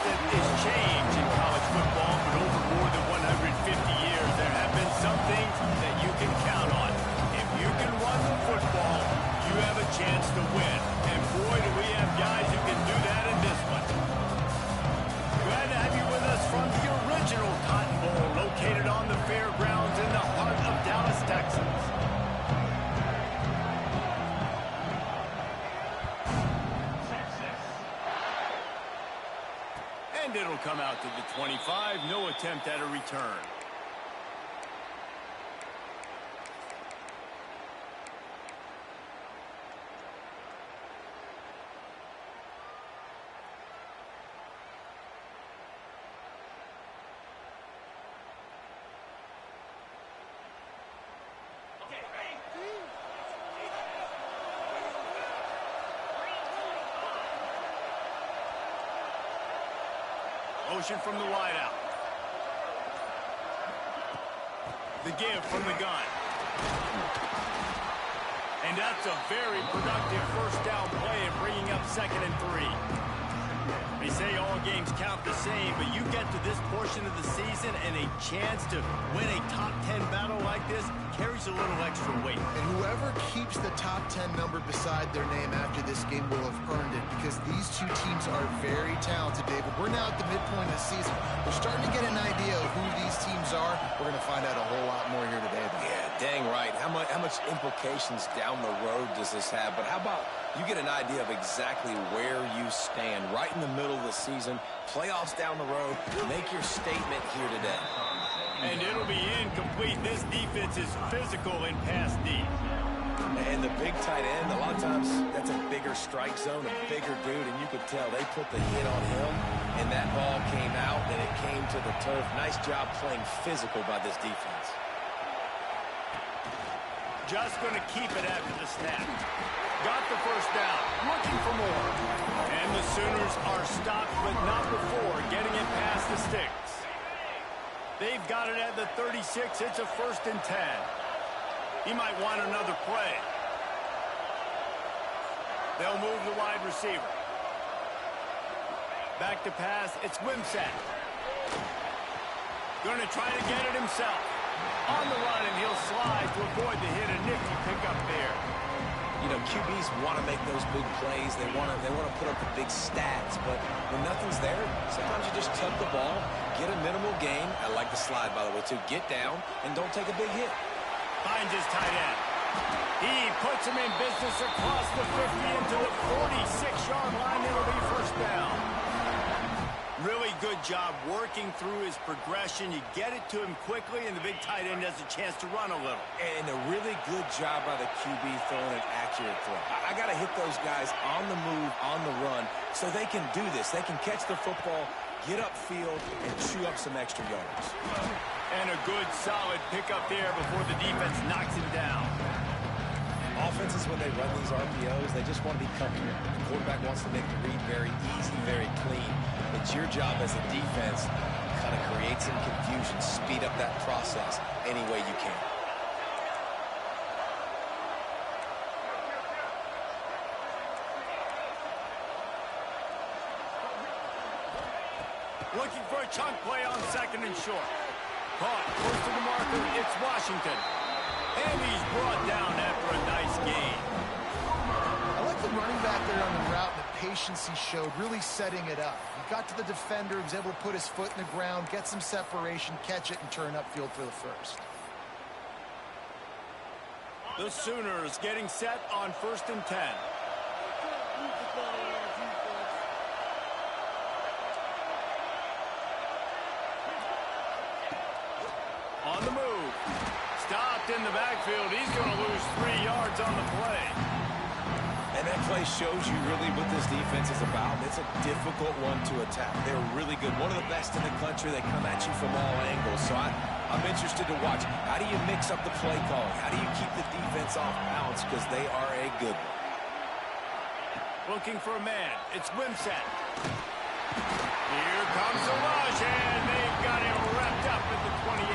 constant is change in college football, but over more than 150 years, there have been some things that you can count on. If you can run the football, you have a chance to win. And boy, do we have guys who can do that in this one. Glad to have you with us from the original Cotton Bowl, located on the fairgrounds in the heart of Dallas, Texas. And it'll come out to the 25. No attempt at a return. Motion from the wideout. The give from the gun. And that's a very productive first down play and bringing up 2nd and 3. They say all games count the same, but you get to this portion of the season and a chance to win a top 10 battle like this carries a little extra weight. And whoever keeps the top 10 number beside their name after this game will have earned it, because these two teams are very talented, David. We're now at the midpoint of the season. We're starting to get an idea of who these teams are. We're going to find out a whole lot more here today. Yeah, dang right. How much implications down the road does this have? But how about you get an idea of exactly where you stand right in the middle of the season, playoffs down the road, make your statement here today. And it'll be incomplete. This defense is physical in pass D. And the big tight end, a lot of times that's a bigger strike zone, a bigger dude, and you could tell they put the hit on him, and that ball came out, and it came to the turf. Nice job playing physical by this defense. Just going to keep it after the snap. Got the first down, looking for more. And the Sooners are stopped, but not before getting it past the sticks. They've got it at the 36. It's a 1st and 10. He might want another play. They'll move the wide receiver. Back to pass. It's Wimsatt. Going to try to get it himself. On the run, and he'll slide to avoid the hit. A nifty pickup there. You know, QBs want to make those big plays. They want to put up the big stats. But when nothing's there, sometimes you just tuck the ball, get a minimal gain. I like the slide, by the way, too. Get down and don't take a big hit. Finds his tight end. He puts him in business across the 50 into the 46-yard line. It'll be first down. Really good job working through his progression. You get it to him quickly, and the big tight end has a chance to run a little. And a really good job by the QB throwing an accurate throw. I got to hit those guys on the move, on the run, so they can do this. They can catch the football, get upfield, and chew up some extra yards. And a good, solid pickup there before the defense knocks him down. Offenses, when they run these RPOs, they just want to be comfortable. The quarterback wants to make the read very easy, very clean. It's your job as a defense to kind of create some confusion, speed up that process any way you can. Looking for a chunk play on 2nd and short. Caught, close to the marker, it's Washington. And he's brought down after a nice gain. I like the running back there on the route and the patience he showed, really setting it up. He got to the defender, he was able to put his foot in the ground, get some separation, catch it, and turn upfield for the first. The Sooners getting set on 1st and 10. On the move. Stopped in the backfield. He's going to lose 3 yards on the play. And that play shows you really what this defense is about. It's a difficult one to attack. They're really good. One of the best in the country. They come at you from all angles. So I'm interested to watch. How do you mix up the play calling? How do you keep the defense off balance? Because they are a good one. Looking for a man. It's Wimsatt. Here comes the rush, and they've got him wrapped up at the 28.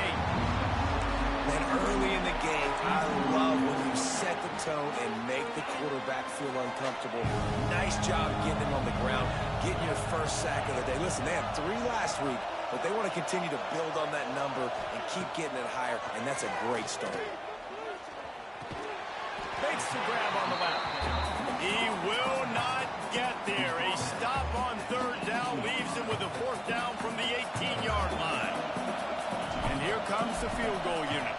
And early in the game, I love when you set the tone and make the quarterback feel uncomfortable. Nice job getting him on the ground, getting your first sack of the day. Listen, they had 3 last week, but they want to continue to build on that number and keep getting it higher, and that's a great start. Makes the grab on the left. He will not get there. A stop on 3rd down leaves him with a 4th down from the 18-yard line. And here comes the field goal unit.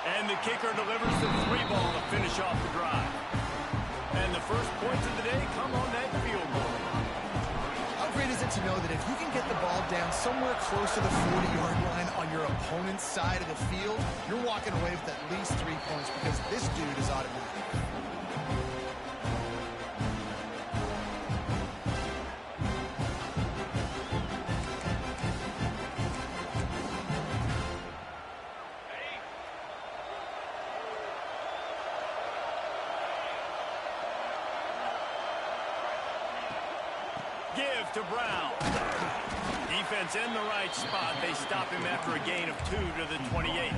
And the kicker delivers the 3 ball to finish off the drive. And the first points of the day come on that field goal. How great is it to know that if you can get the ball down somewhere close to the 40-yard line on your opponent's side of the field, you're walking away with at least 3 points because this dude is automatic. Give to Brown. Defense in the right spot. They stop him after a gain of 2 to the 28.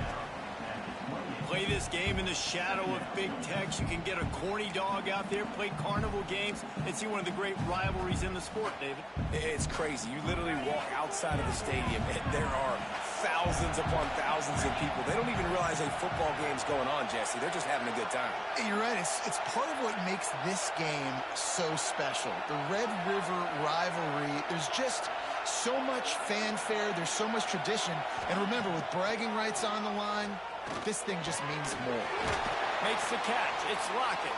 Play this game in the shadow of Big Tex. You can get a corny dog out there, play carnival games, and see one of the great rivalries in the sport, David. It's crazy. You literally walk outside of the stadium, and there are thousands upon thousands of people. They don't even realize a football game's going on, Jesse. They're just having a good time. You're right. It's part of what makes this game so special. The Red River rivalry, there's just so much fanfare. There's so much tradition. And remember, with bragging rights on the line, this thing just means more. Makes the catch. It's Lockett.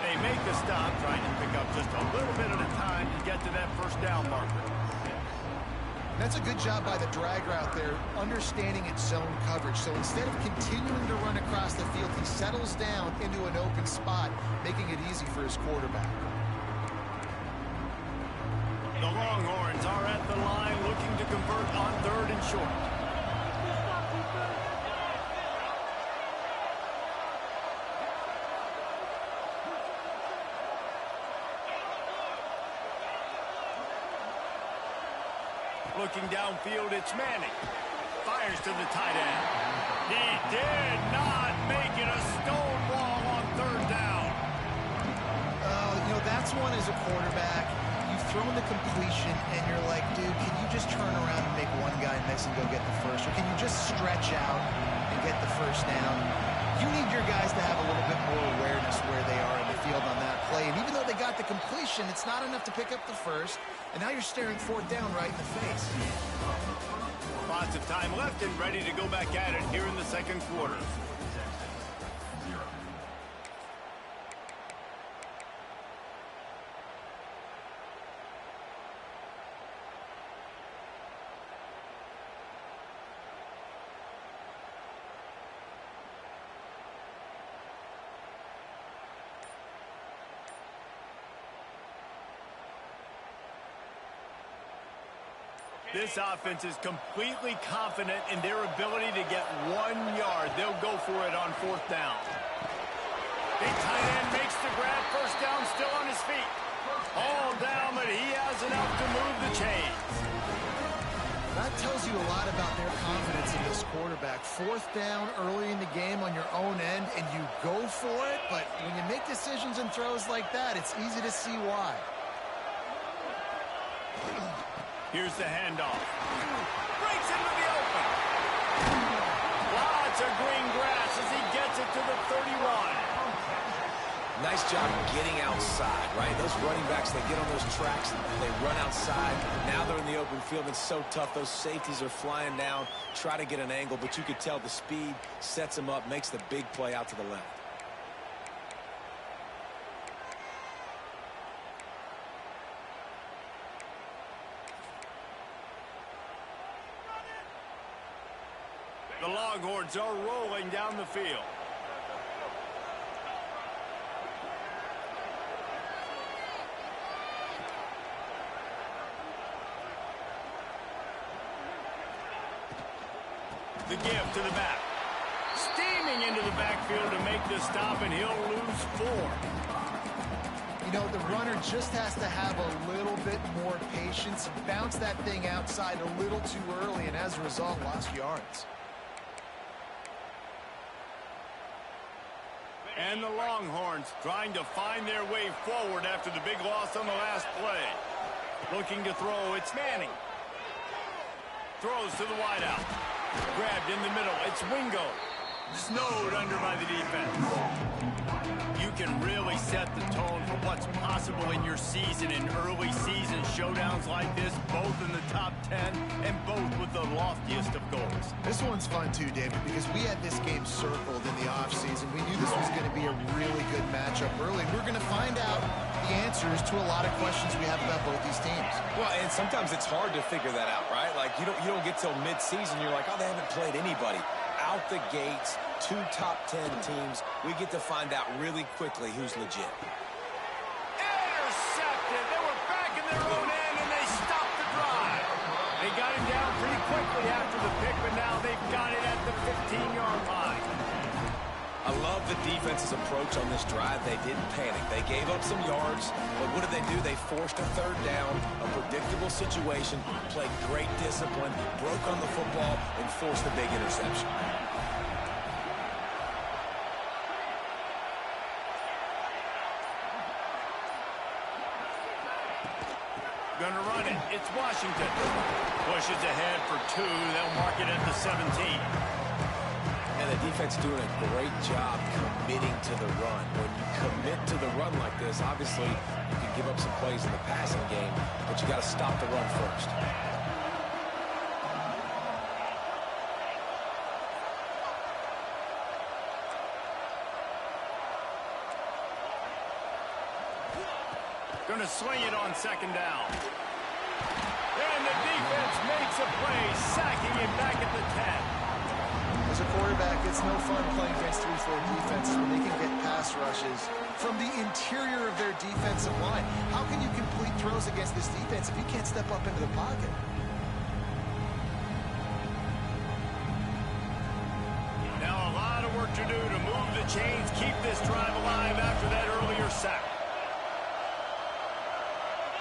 They make the stop, trying to pick up just a little bit at a time to get to that 1st down marker. That's a good job by the drag route there, understanding its zone coverage. So instead of continuing to run across the field, he settles down into an open spot, making it easy for his quarterback. The Longhorns are at the line looking to convert on 3rd and short. Looking downfield, it's Manning. Fires to the tight end. He did not make it. A stonewall on 3rd down. That's one as a quarterback. You've thrown the completion, and you're like, dude, can you just turn around and make one guy miss and go get the first? Or can you just stretch out and get the 1st down? You need your guys to have a little bit more awareness where they are in the field on that play. And even though they got the completion, it's not enough to pick up the 1st. And now you're staring 4th down right in the face. Lots of time left and ready to go back at it here in the 2nd quarter. This offense is completely confident in their ability to get 1 yard. They'll go for it on 4th down. Big tight end makes the grab. 1st down, still on his feet. All down, but he has enough to move the chains. That tells you a lot about their confidence in this quarterback. 4th down early in the game on your own end, and you go for it. But when you make decisions and throws like that, it's easy to see why. Here's the handoff. Breaks into the open. Lots of green grass as he gets it to the 31. Nice job getting outside, right? Those running backs, they get on those tracks, they run outside. Now they're in the open field. It's so tough. Those safeties are flying down, try to get an angle, but you could tell the speed sets them up, makes the big play out to the left. The Longhorns are rolling down the field. The give to the back. Steaming into the backfield to make the stop, and he'll lose 4. You know, the runner just has to have a little bit more patience, bounce that thing outside a little too early, and as a result, lost yards. And the Longhorns trying to find their way forward after the big loss on the last play. Looking to throw, it's Manning. Throws to the wideout. Grabbed in the middle, it's Wingo. Snowed under by the defense. You can really set the tone for what's possible in your season in early season showdowns like this, both in the top 10 and both with the loftiest of goals. This one's fun too, David, because we had this game circled in the offseason. We knew this was going to be a really good matchup early. We're going to find out the answers to a lot of questions we have about both these teams. Well, and sometimes it's hard to figure that out, right? Like, you don't get till mid-season, you're like, oh, they haven't played anybody. Out the gates, 2 top 10 teams, we get to find out really quickly who's legit. Intercepted. They were back in their own end, and they stopped the drive. They got him down pretty quickly after the pick, but now they've got it at the 15-yard line. I love the defense's approach on this drive. They didn't panic. They gave up some yards, but what did they do? They forced a 3rd down, a predictable situation, played great discipline, broke on the football, and forced the big interception. Gonna run it. It's Washington. Pushes ahead for 2. They'll mark it at the 17. And the defense doing a great job committing to the run. When you commit to the run like this, obviously you can give up some plays in the passing game, but you got to stop the run first. Going to swing it on 2nd down. And the defense makes a play, sacking him back at the 10. As a quarterback, it's no fun playing against 3-4 defenses when they can get pass rushes from the interior of their defensive line. How can you complete throws against this defense if you can't step up into the pocket? Now a lot of work to do to move the chains, keep this drive alive after that earlier sack.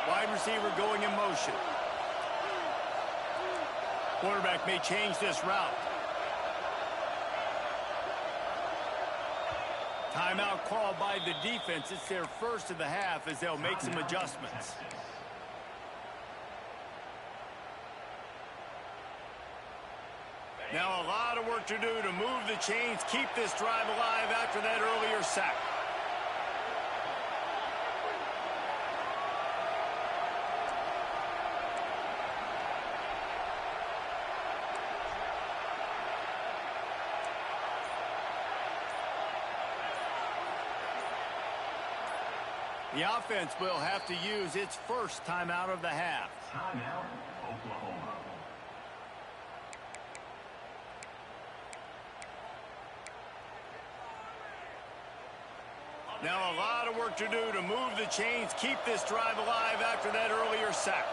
Wide receiver going in motion. Quarterback may change this route. Timeout called by the defense. It's their first of the half as they'll make some adjustments. Now a lot of work to do to move the chains, keep this drive alive after that earlier sack. The offense will have to use its first timeout of the half. Timeout, Oklahoma. Now a lot of work to do to move the chains, keep this drive alive after that earlier sack.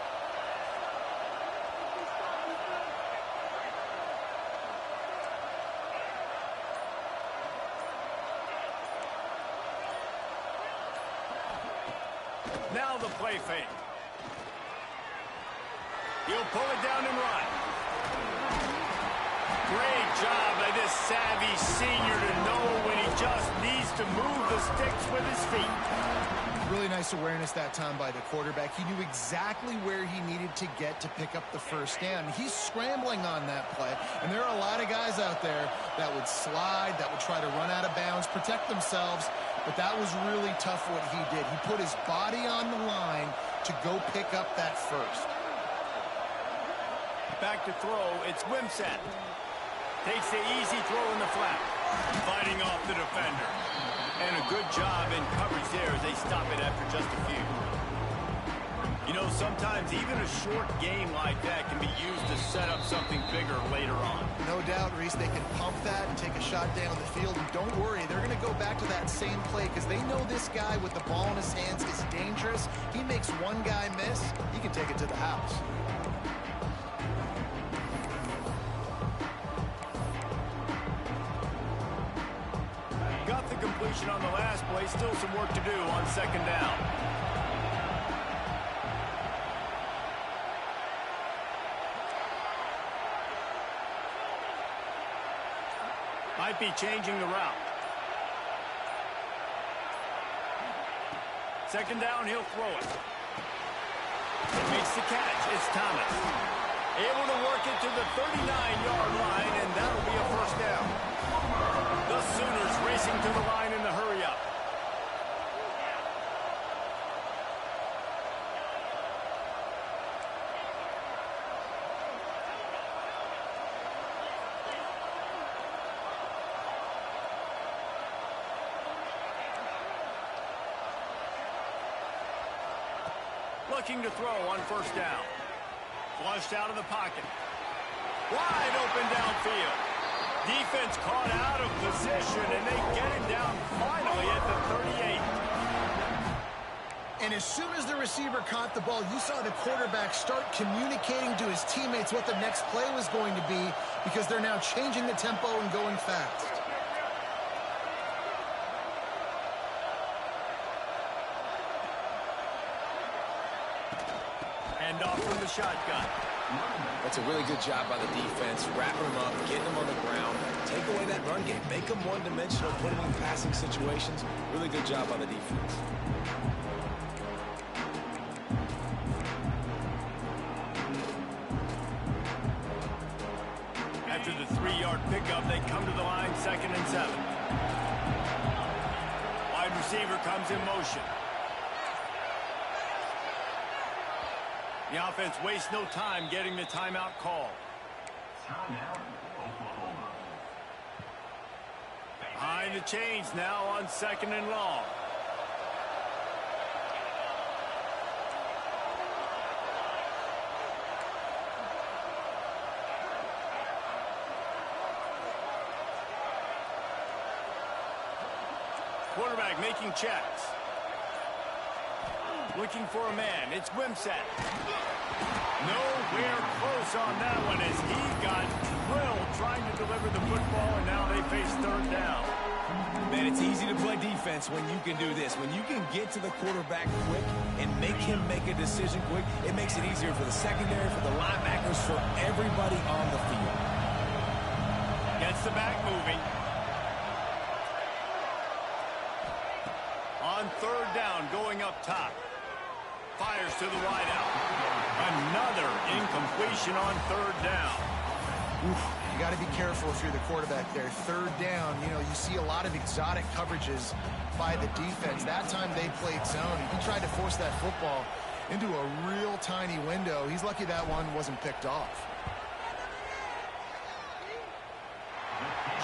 Now the play fake. He'll pull it down and run. Great job by this savvy senior to know when he just needs to move the sticks with his feet. Really nice awareness that time by the quarterback. He knew exactly where he needed to get to pick up the 1st down. He's scrambling on that play, and there are a lot of guys out there that would slide, that would try to run out of bounds, protect themselves, but that was really tough what he did. He put his body on the line to go pick up that 1st. Back to throw, it's Wimsatt. Takes the easy throw in the flat, fighting off the defender. And a good job in coverage there as they stop it after just a few. You know, sometimes even a short game like that can be used to set up something bigger later on. No doubt, Reese, they can pump that and take a shot down the field. And don't worry, they're going to go back to that same play because they know this guy with the ball in his hands is dangerous. He makes one guy miss, he can take it to the house. Got the completion on the last play. Still some work to do on 2nd down. Might be changing the route. Second down, he'll throw it. Makes the catch. It's Thomas. Able to work it to the 39-yard line, and that'll be a first down. The Sooners racing to the line in the hurry-up. Looking to throw on first down. Flushed out of the pocket. Wide open downfield. Defense caught out of position, and they get it down finally at the 38. And as soon as the receiver caught the ball, you saw the quarterback start communicating to his teammates what the next play was going to be, because they're now changing the tempo and going fast. Hand off from the shotgun. That's a really good job by the defense, wrapping them up, getting them on the ground, take away that run game, make them one-dimensional, put them in passing situations. Really good job by the defense. After the 3-yard pickup, they come to the line, 2nd and 7. Wide receiver comes in motion. The offense wastes no time getting the timeout call. Timeout, Oklahoma. Behind the chains now on 2nd and long. Quarterback making checks. Looking for a man. It's Wimsatt. Nowhere close on that one as he got drilled trying to deliver the football, and now they face 3rd down. Man, it's easy to play defense when you can do this. When you can get to the quarterback quick and make him make a decision quick, it makes it easier for the secondary, for the linebackers, for everybody on the field. Gets the back moving. On 3rd down, going up top. Fires to the wideout. Another incompletion on 3rd down. Oof, you got to be careful if you're the quarterback there. 3rd down, you see a lot of exotic coverages by the defense. That time they played zone, and he tried to force that football into a real tiny window. He's lucky that one wasn't picked off.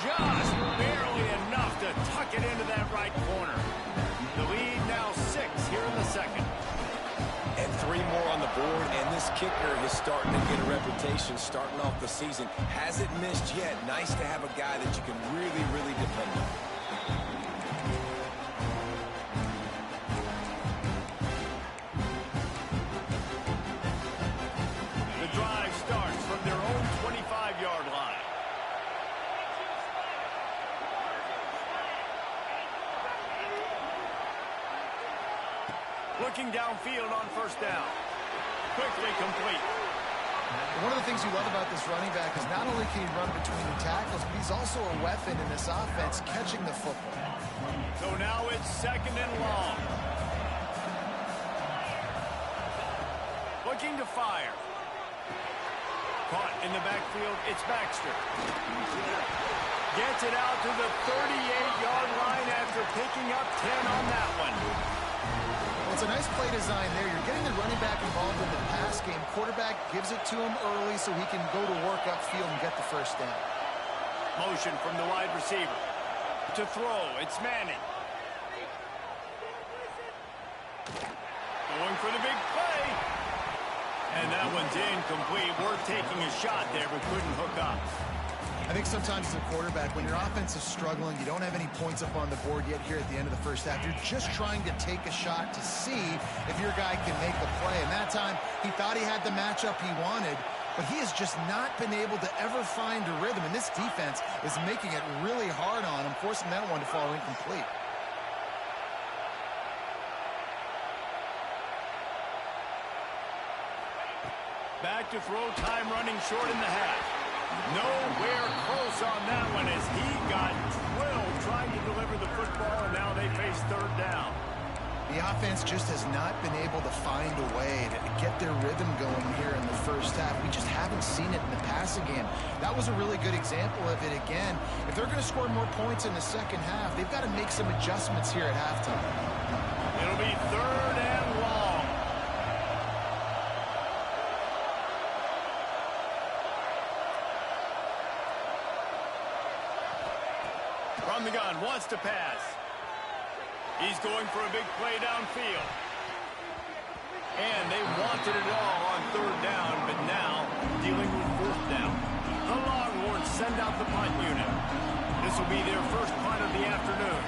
Just barely enough to tuck it into that right corner. The lead now 6 here in the 2nd. And 3 more on the board, and this kicker is starting to get a reputation starting off the season. Hasn't missed yet. Nice to have a guy that you can really, really depend on. The drive starts from their own 25-yard line. Looking downfield on 1st down. Quickly complete. One of the things you love about this running back is not only can he run between the tackles, but he's also a weapon in this offense catching the football. So now it's 2nd and long. Looking to fire. Caught in the backfield, it's Baxter. Gets it out to the 38-yard line after picking up 10 on that one. Well, it's a nice play design there. You're getting the running back involved in the pass game. Quarterback gives it to him early so he can go to work upfield and get the 1st down. Motion from the wide receiver. To throw, it's Manning. Going for the big play. And that one's incomplete. Worth taking a shot there, but couldn't hook up. I think sometimes as a quarterback, when your offense is struggling, you don't have any points up on the board yet here at the end of the 1st half. You're just trying to take a shot to see if your guy can make the play. And that time, he thought he had the matchup he wanted, but he has just not been able to ever find a rhythm. And this defense is making it really hard on him, forcing that one to fall incomplete. Back to throw, time running short in the half. Nowhere close on that one as he got drilled trying to deliver the football, and now they face 3rd down. The offense just has not been able to find a way to get their rhythm going here in the first half. We just haven't seen it in the passing game. That was a really good example of it again. If they're going to score more points in the second half, they've got to make some adjustments here at halftime. It'll be 3rd and long. From the gun, wants to pass. He's going for a big play downfield. And they wanted it all on 3rd down, but now dealing with 4th down. The Longhorns send out the punt unit. This will be their first punt of the afternoon.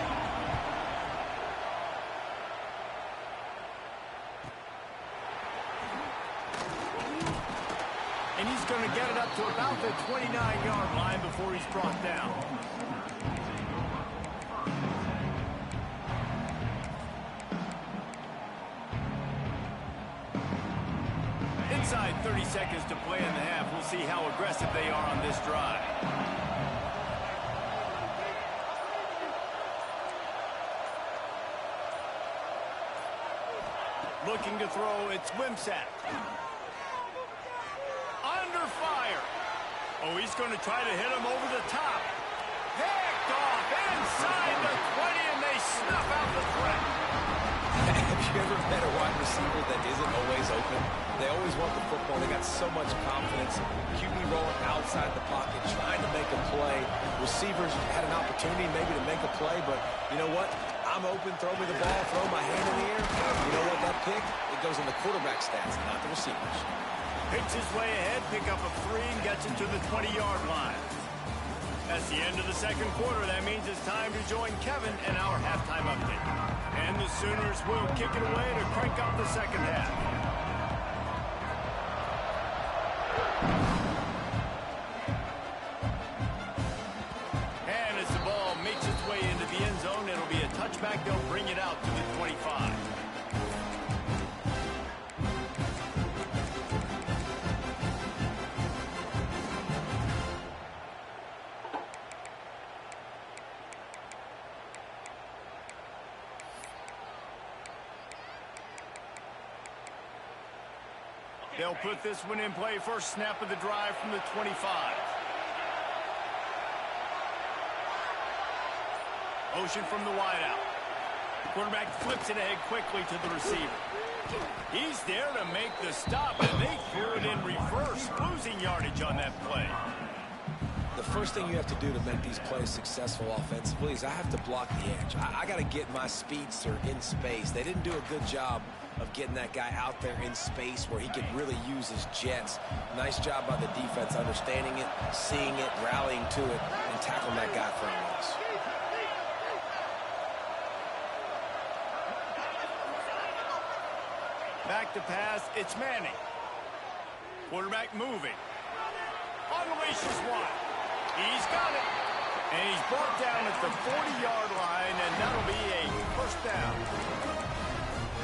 And he's going to get it up to about the 29-yard line before he's brought down. Inside 30 seconds to play in the half. We'll see how aggressive they are on this drive. Looking to throw, it's Wimsatt. Under fire. Oh, he's going to try to hit him over the top. Picked off inside the 20, and they snuff out the threat. Have you ever met a wide receiver that isn't always open? They always want the football. They got so much confidence. QB rolling outside the pocket, trying to make a play. Receivers had an opportunity maybe to make a play, but you know what? I'm open, throw me the ball, throw my hand in the air. You know what? That pick, it goes in the quarterback stats, not the receivers. Picks his way ahead, pick up a 3, and gets it to the 20-yard line. That's the end of the second quarter. That means it's time to join Kevin and our halftime update. And the Sooners will kick it away to crank up the second half. And as the ball makes its way into the end zone, it'll be a touchback. They'll bring it out to the 25. They'll put this one in play. First snap of the drive from the 25. Motion from the wideout. The quarterback flips it ahead quickly to the receiver. He's there to make the stop, and they threw it in reverse, losing yardage on that play. The first thing you have to do to make these plays successful offensively is I have to block the edge. I got to get my speedster in space. They didn't do a good job of getting that guy out there in space where he could really use his jets. Nice job by the defense understanding it, seeing it, rallying to it, and tackling that guy for a loss. Back to pass, it's Manning. Quarterback moving. Unleashes one. He's got it. And he's brought down at the 40-yard line, and that'll be a first down.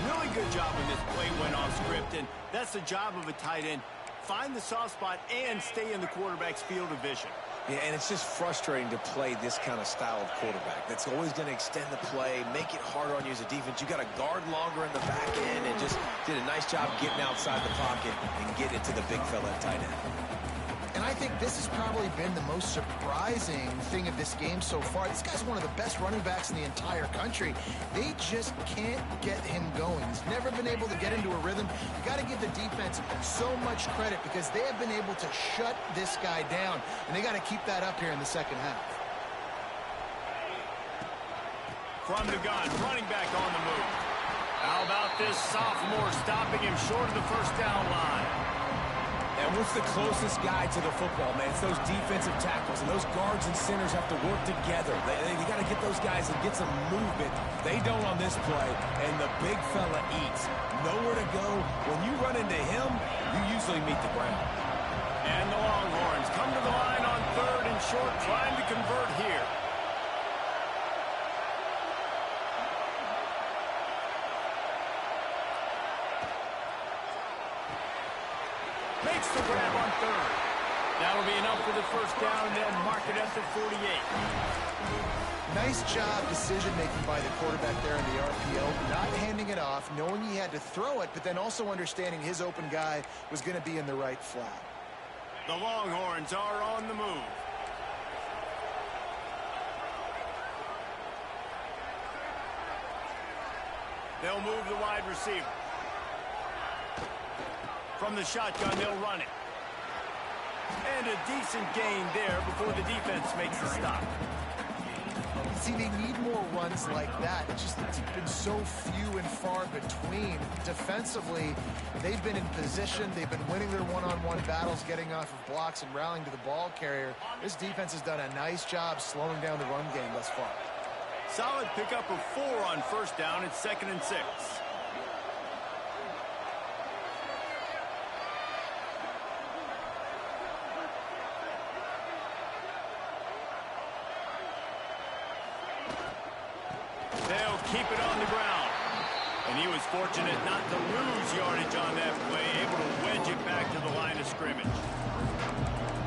Really good job when this play went off script, and that's the job of a tight end. Find the soft spot and stay in the quarterback's field of vision. Yeah, and it's just frustrating to play this kind of style of quarterback. That's always going to extend the play, make it harder on you as a defense. You got to guard longer in the back end, and just did a nice job getting outside the pocket and getting it to the big fella at tight end. And I think this has probably been the most surprising thing of this game so far. This guy's one of the best running backs in the entire country. They just can't get him going. He's never been able to get into a rhythm. You got to give the defense so much credit because they have been able to shut this guy down, and they got to keep that up here in the second half. From the gun, running back on the move. How about this sophomore stopping him short of the first down line? And what's the closest guy to the football, man? It's those defensive tackles, and those guards and centers have to work together. They got to get those guys and get some movement. They don't on this play, and the big fella eats. Nowhere to go. When you run into him, you usually meet the ground. And the Longhorns come to the line on 3rd and short, trying to convert here. Makes the grab on 3rd. That'll be enough for the first down, and then mark it at the 48. Nice job decision-making by the quarterback there in the RPO, not handing it off, knowing he had to throw it, but then also understanding his open guy was going to be in the right flat. The Longhorns are on the move. They'll move the wide receiver. From the shotgun, they'll run it. And a decent gain there before the defense makes a stop. See, they need more runs like that. It's been so few and far between. Defensively, they've been in position. They've been winning their one-on-one battles, getting off of blocks and rallying to the ball carrier. This defense has done a nice job slowing down the run game thus far. Solid pickup of 4 on first down. It's 2nd and 6. They'll keep it on the ground. And he was fortunate not to lose yardage on that play, able to wedge it back to the line of scrimmage.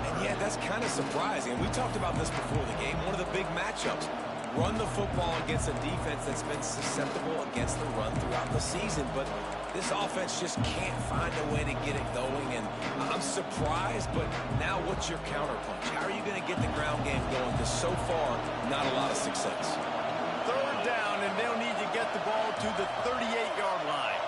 And yeah, that's kind of surprising. We talked about this before the game. One of the big matchups. Run the football against a defense that's been susceptible against the run throughout the season. But this offense just can't find a way to get it going. And I'm surprised, but now what's your counterpunch? How are you going to get the ground game going? Because so far, not a lot of success. 3rd down, and they'll need to get the ball to the 38-yard line.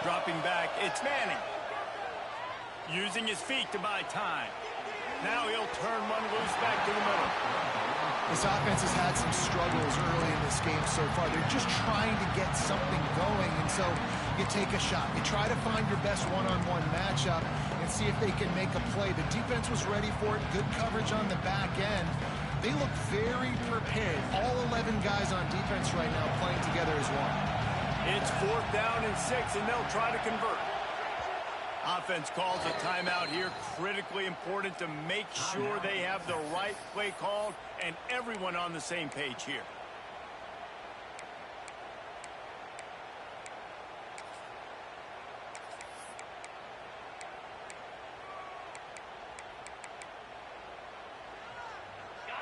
Dropping back, it's Manning. Using his feet to buy time. Now he'll turn one loose back to the middle. This offense has had some struggles early in this game so far. They're just trying to get something going, and so you take a shot. You try to find your best one-on-one matchup and see if they can make a play. The defense was ready for it. Good coverage on the back end. They look very prepared. All 11 guys on defense right now playing together as one. It's 4th down and 6, and they'll try to convert. Offense calls a timeout here. Critically important to make sure they have the right play called and everyone on the same page here.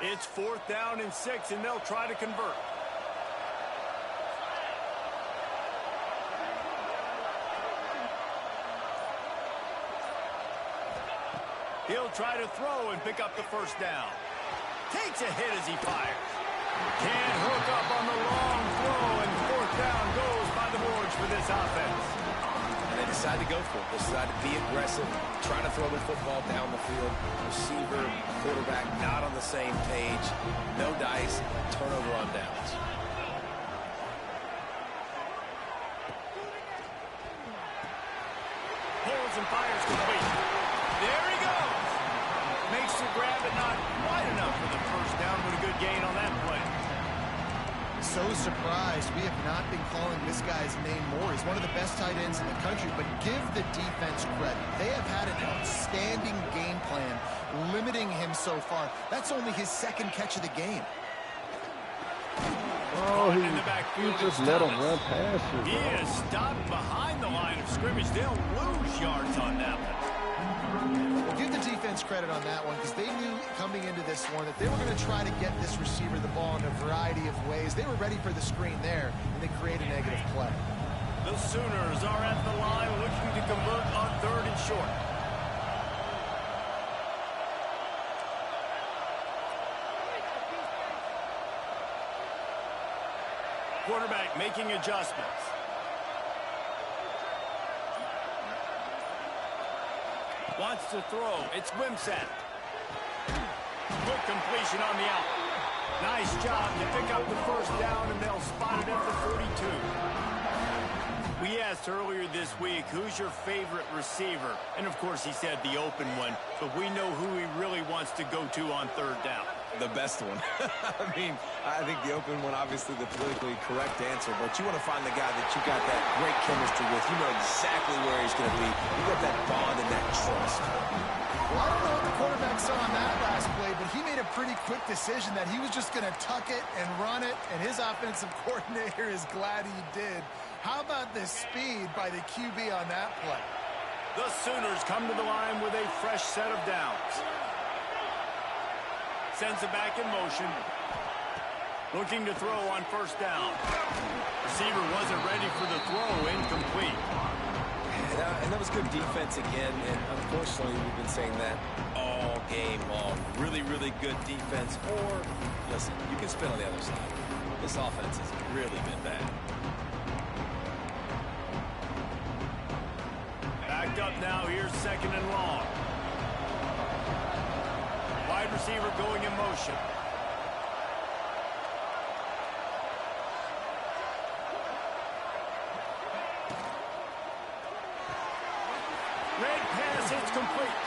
It's 4th down and 6, and they'll try to convert. He'll try to throw and pick up the 1st down. Takes a hit as he fires. Can't hook up on the long throw, and 4th down goes by the boards for this offense. And they decide to go for it. They decide to be aggressive, trying to throw the football down the field. Receiver, quarterback not on the same page. No dice, turnover on downs. Pulls and fires complete. There he goes. Makes the grab, but not quite enough for the 1st down with a good gain on that play. So surprised. We have not been calling this guy's name more. He's one of the best tight ends in the country, but give the defense credit. They have had an outstanding game plan, limiting him so far. That's only his 2nd catch of the game. Oh, he just let him run past you. He is stopped behind the line of scrimmage. They'll lose yards on that one. Well, give the defense credit on that one because they knew coming into this one that they were going to try to get this receiver the ball in a variety of ways. They were ready for the screen there, and they create a negative play. The Sooners are at the line looking to convert on 3rd and short. Quarterback making adjustments. Wants to throw. It's Wimsatt. Good completion on the out. Nice job to pick up the 1st down, and they'll spot it at the 42. We asked earlier this week, who's your favorite receiver? And, of course, he said the open one, but we know who he really wants to go to on 3rd down. The best one. I mean, I think the open one, obviously the politically correct answer, but you want to find the guy that you got that great chemistry with. You know exactly where he's going to be. You got that bond and that trust. Well, I don't know what the quarterback saw on that last play, but he made a pretty quick decision that he was just going to tuck it and run it, and his offensive coordinator is glad he did. How about the speed by the QB on that play? The Sooners come to the line with a fresh set of downs. Sends it back in motion. Looking to throw on first down. Receiver wasn't ready for the throw. Incomplete. And that was good defense again. And unfortunately, we've been saying that all game long. Really, really good defense. Or, listen, you can spin on the other side. This offense has really been bad. Backed up now. Here's second and long. Wide receiver going in motion. Red pass, it's complete.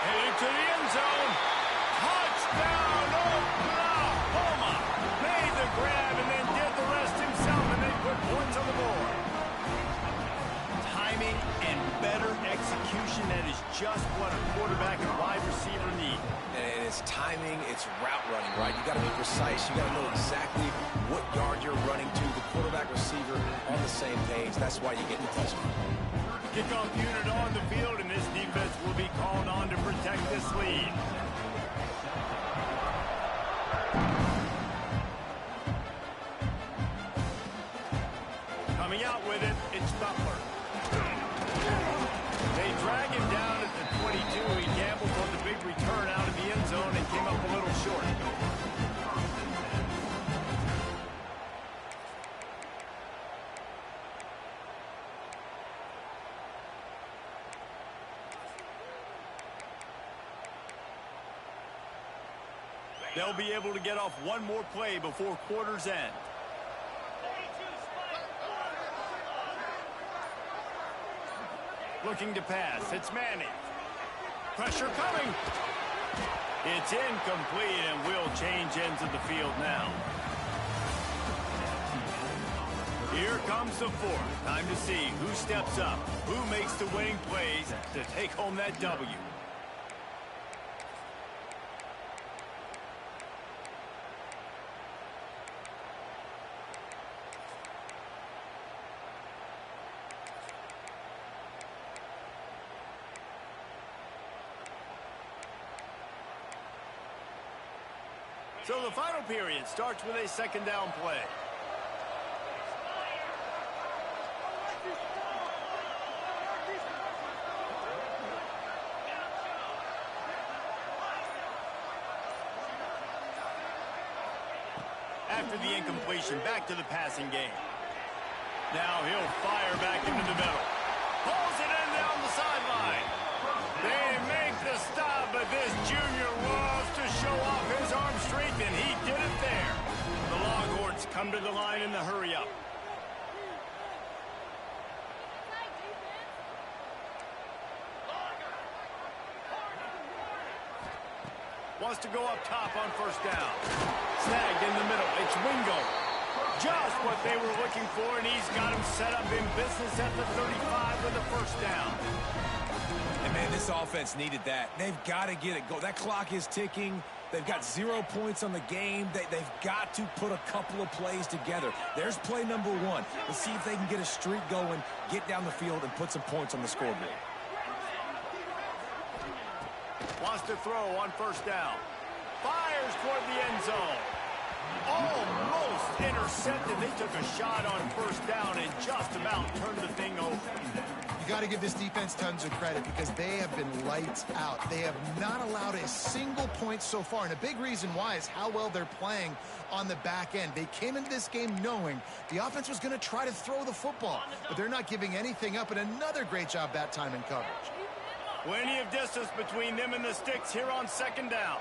Headed to the end zone. Touchdown, Oklahoma. Made the grab and then did the rest himself, and they put points on the board. Timing and better execution, that is just what a quarterback and wide receiver need. And it's timing, it's route running, right? You got to be precise. You got to know exactly what yard you're running to. The quarterback receiver on the same page. That's why you get the touchdown. Kickoff unit on the field, and this defense will be called on to protect this lead. Coming out with it, it's Butler. They drag him down at the 22. He gambled on the big return out of the end zone and came up a little short. They'll be able to get off one more play before quarter's end. Looking to pass. It's Manning. Pressure coming. It's incomplete, and we'll change ends of the field now. Here comes the fourth. Time to see who steps up, who makes the winning plays to take home that W. So the final period starts with a second down play. After the incompletion, back to the passing game. Now he'll fire back into the middle. Pulls it in down the sideline. They make the stop, but this junior loves to show off his arm strength, and he did it there. The Longhorns come to the line in the hurry-up. Wants to go up top on first down. Snagged in the middle. It's Wingo. Just what they were looking for, and he's got him set up in business at the 35 with a first down. And, man, this offense needed that. They've got to get it go. That clock is ticking. They've got 0 points on the game. They've got to put a couple of plays together. There's play number one. Let's see if they can get a streak going, get down the field, and put some points on the scoreboard. Wants to throw on first down. Fires toward the end zone. Almost intercepted. They took a shot on first down and just about turned the thing over. You got to give this defense tons of credit because they have been lights out. They have not allowed a single point so far, and a big reason why is how well they're playing on the back end. They came into this game knowing the offense was going to try to throw the football, but they're not giving anything up, and another great job that time in coverage. Plenty of distance between them and the sticks here on second down.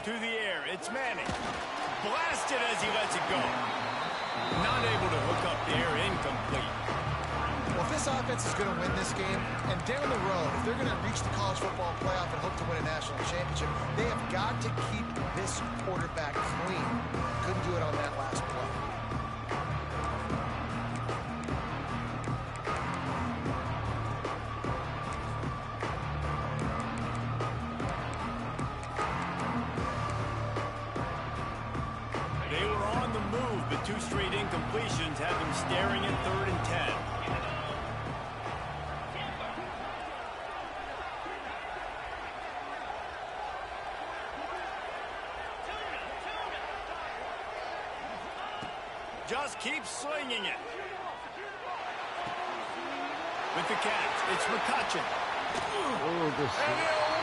To the air, it's Manning. Blasted as he lets it go. Not able to hook up there, incomplete. Well, if this offense is going to win this game, and down the road, if they're going to reach the college football playoff and hope to win a national championship, they have got to keep this quarterback clean. Couldn't do it on that last play. situations have them staring at 3rd and 10. Just keep slinging it. With the catch, it's McCutcheon. And he'll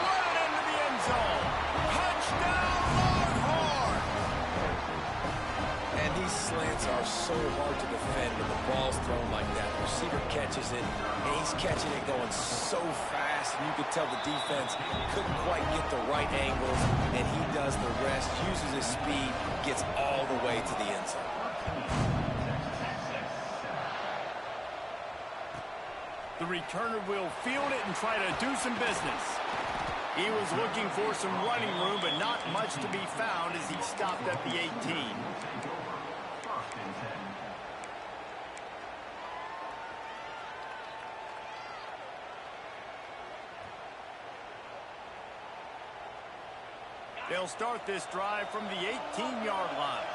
run it into the end zone. Touchdown, Longhorn! And these slants are so hard to defend when the ball's thrown like that. The receiver catches it, and he's catching it going so fast, and you could tell the defense couldn't quite get the right angles, and he does the rest, uses his speed, gets all the way to the end zone. The returner will field it and try to do some business. He was looking for some running room, but not much to be found as he stopped at the 18. They'll start this drive from the 18-yard line.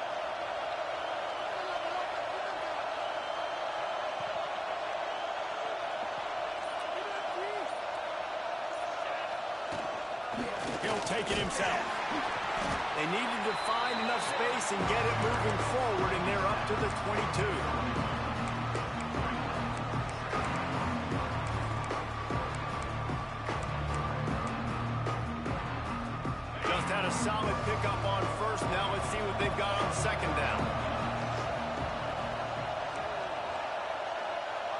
He'll take it himself. They needed to find enough space and get it moving forward, and they're up to the 22. Just had a solid pickup on first. Now let's see what they've got on 2nd down.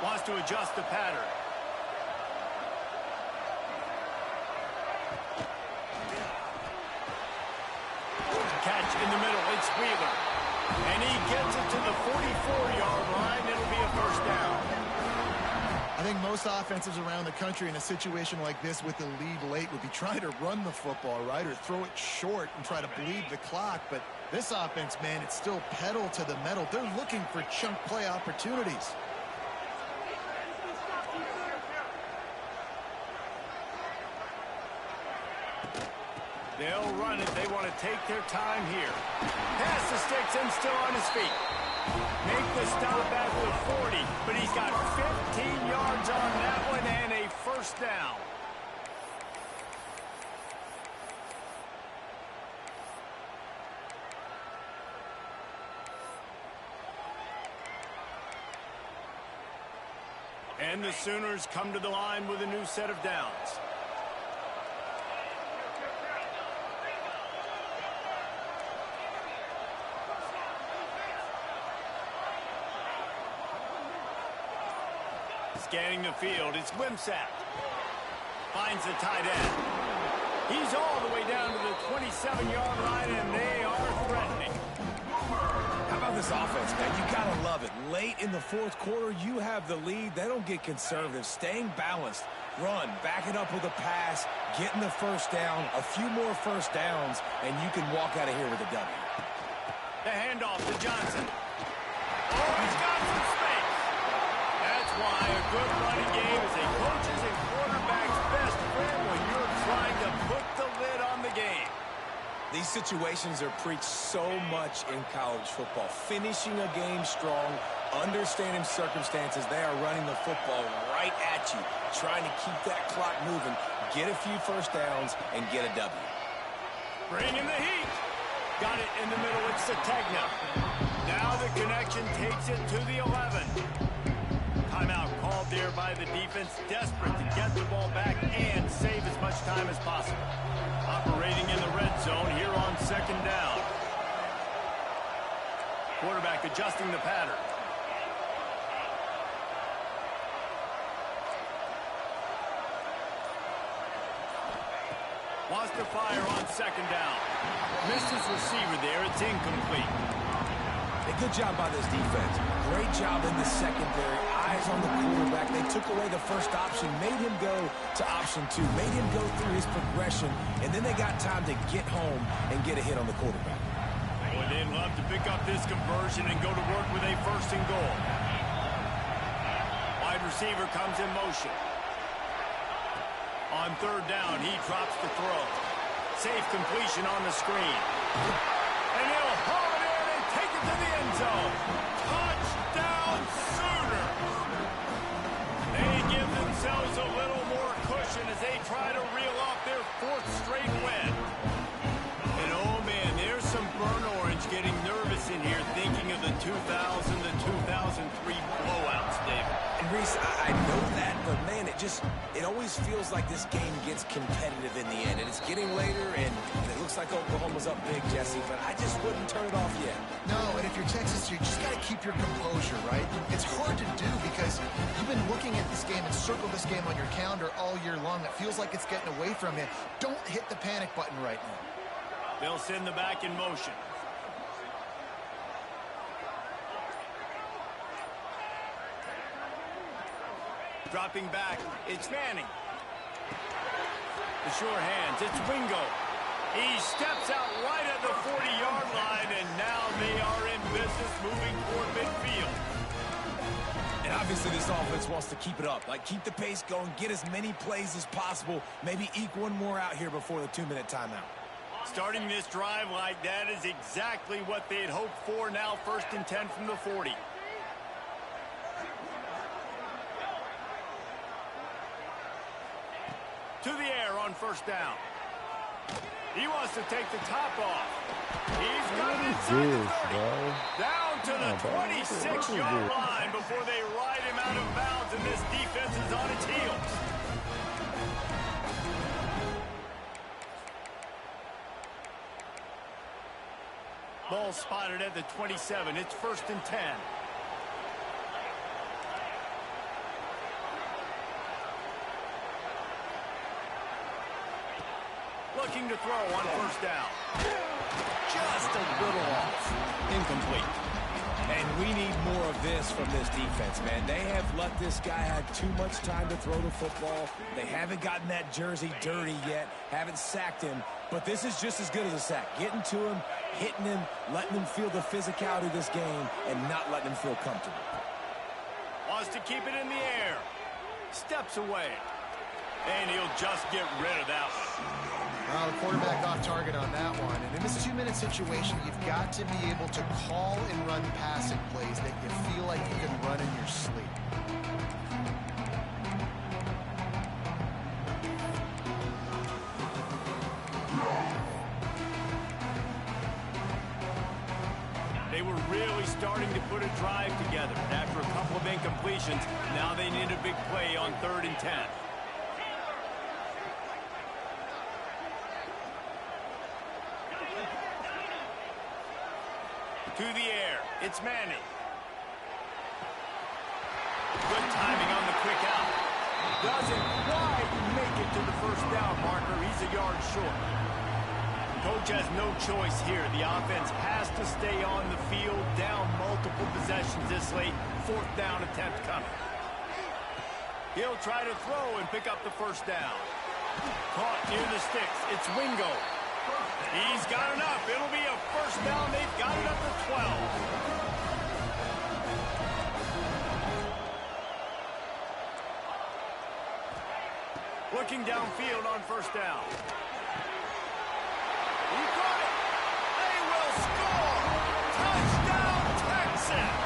Wants to adjust the pattern. Catch in the middle, it's Wheeler. And he gets it to the 44-yard line. It'll be a 1st down. I think most offenses around the country in a situation like this with the lead late would be trying to run the football, right, or throw it short and try to bleed the clock. But this offense, man, it's still pedal to the metal. They're looking for chunk play opportunities. They'll run it. They want to take their time here. Pass the sticks and still on his feet. Make the stop at the 40, but he's got 15 yards on that one and a 1st down. And the Sooners come to the line with a new set of downs. Scanning the field, it's Wimsatt. Finds the tight end. He's all the way down to the 27-yard line, and they are threatening. How about this offense, man? You gotta love it. Late in the 4th quarter, you have the lead. They don't get conservative. Staying balanced. Run, back it up with a pass, getting the 1st down, a few more 1st downs, and you can walk out of here with a W. The handoff to Johnson. Oh, he's got some space. That's why a good running game is a coach's and quarterback's best friend when you're trying to put the lid on the game. These situations are preached so much in college football. Finishing a game strong, understanding circumstances. They are running the football right at you, trying to keep that clock moving, get a few 1st downs, and get a W. Bring in the heat. Got it in the middle. It's Sategna. Now the connection takes it to the 11. Timeout called there by the defense, desperate to get the ball back and save as much time as possible. Operating in the red zone here on 2nd down. Quarterback adjusting the pattern. Wants to fire on 2nd down. Missed his receiver there. It's incomplete. A good job by this defense. Great job in the secondary. Eyes on the quarterback. They took away the 1st option, made him go to option 2, made him go through his progression, and then they got time to get home and get a hit on the quarterback. Boy, they'd love to pick up this conversion and go to work with a 1st and goal. Wide receiver comes in motion. On 3rd down, he drops the throw. Safe completion on the screen. And he'll haul it in and take it to the end zone. Touchdown! sitting here thinking of the 2000 to 2003 blowouts, David. And Reese, I know that, but man, it always feels like this game gets competitive in the end. And it's getting later, and it looks like Oklahoma's up big, Jesse, but I just wouldn't turn it off yet. No, and if you're Texas, you just got to keep your composure, right? It's hard to do because you've been looking at this game and circle this game on your calendar all year long. It feels like it's getting away from you. Don't hit the panic button right now. They'll send the back in motion. Dropping back, it's Manning. The sure hands, it's Wingo. He steps out right at the 40-yard line, and now they are in business moving toward midfield. And obviously this offense wants to keep it up. Like, keep the pace going, get as many plays as possible, maybe eke one more out here before the 2-minute timeout. Starting this drive like that is exactly what they had hoped for. Now 1st and 10 from the 40. To the air on 1st down. He wants to take the top off. He's got it inside the 30. Down to the 26-yard line before they ride him out of bounds, and this defense is on its heels. Ball spotted at the 27. It's 1st and 10. Looking to throw on 1st down. Just a little off. Incomplete. And we need more of this from this defense, man. They have let this guy have too much time to throw the football. They haven't gotten that jersey dirty yet, haven't sacked him. But this is just as good as a sack. Getting to him, hitting him, letting him feel the physicality of this game, and not letting him feel comfortable. Wants to keep it in the air. Steps away. And he'll just get rid of that one. Well, the quarterback off target on that one. And in this 2-minute situation, you've got to be able to call and run passing plays that you feel like you can run in your sleep. They were really starting to put a drive together. After a couple of incompletions, now they need a big play on 3rd and 10. To the air, it's Manning. Good timing on the quick out. Doesn't quite make it to the 1st down marker. He's a yard short. Coach has no choice here. The offense has to stay on the field, down multiple possessions this late. 4th down attempt coming. He'll try to throw and pick up the 1st down. Caught near the sticks. It's Wingo. He's got enough. It'll be a 1st down. They've got it up to 12. Looking downfield on 1st down. He got it. They will score. Touchdown, Texas.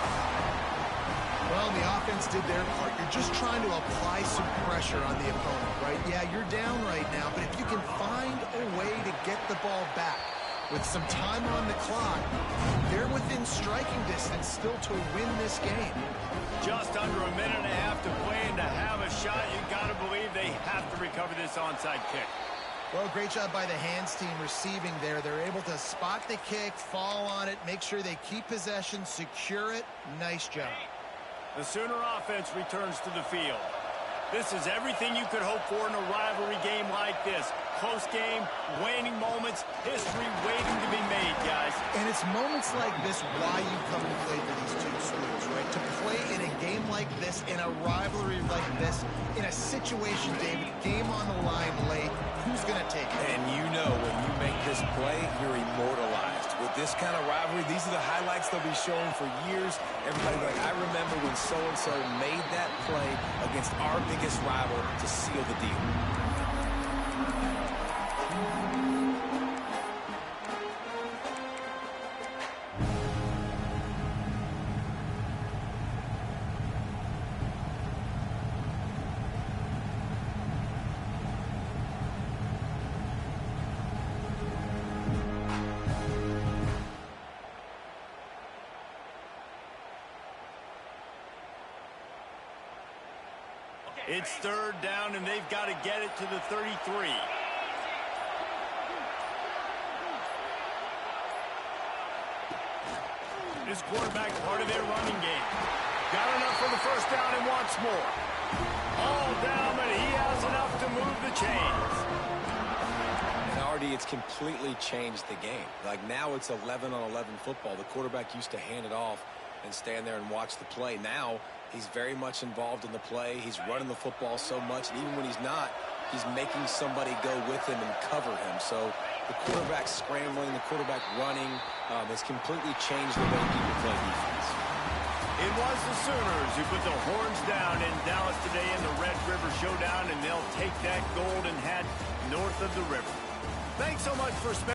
Well, the offense did their part. You're just trying to apply some pressure on the opponent, right? Yeah, you're down right now, but if you can find a way to get the ball back with some time on the clock, they're within striking distance still to win this game. Just under a minute and a half to play, and to have a shot, you got to believe they have to recover this onside kick. Well, great job by the hands team receiving there. They're able to spot the kick, fall on it, make sure they keep possession, secure it. Nice job. The Sooner offense returns to the field. This is everything you could hope for in a rivalry game like this. Close game, waning moments, history waiting to be made, guys. And it's moments like this why you come and play for these two schools, right? To play in a game like this, in a rivalry like this, in a situation, David, game on the line late, who's going to take it? And you know when you make this play, you're immortalized. With this kind of rivalry, these are the highlights they'll be showing for years. Everybody like, I remember when so-and-so made that play against our biggest rival to seal the deal. It's third down, and they've got to get it to the 33. This quarterback part of their running game. Got enough for the first down and wants more. All down, but he has enough to move the chains. And already it's completely changed the game. Like now it's 11-on-11 football. The quarterback used to hand it off and stand there and watch the play. Now he's very much involved in the play. He's running the football so much, and even when he's not, he's making somebody go with him and cover him. So the quarterback scrambling, the quarterback running has completely changed the way people play defense. It was the Sooners who put the horns down in Dallas today in the Red River Showdown, and they'll take that golden hat north of the river. Thanks so much for spending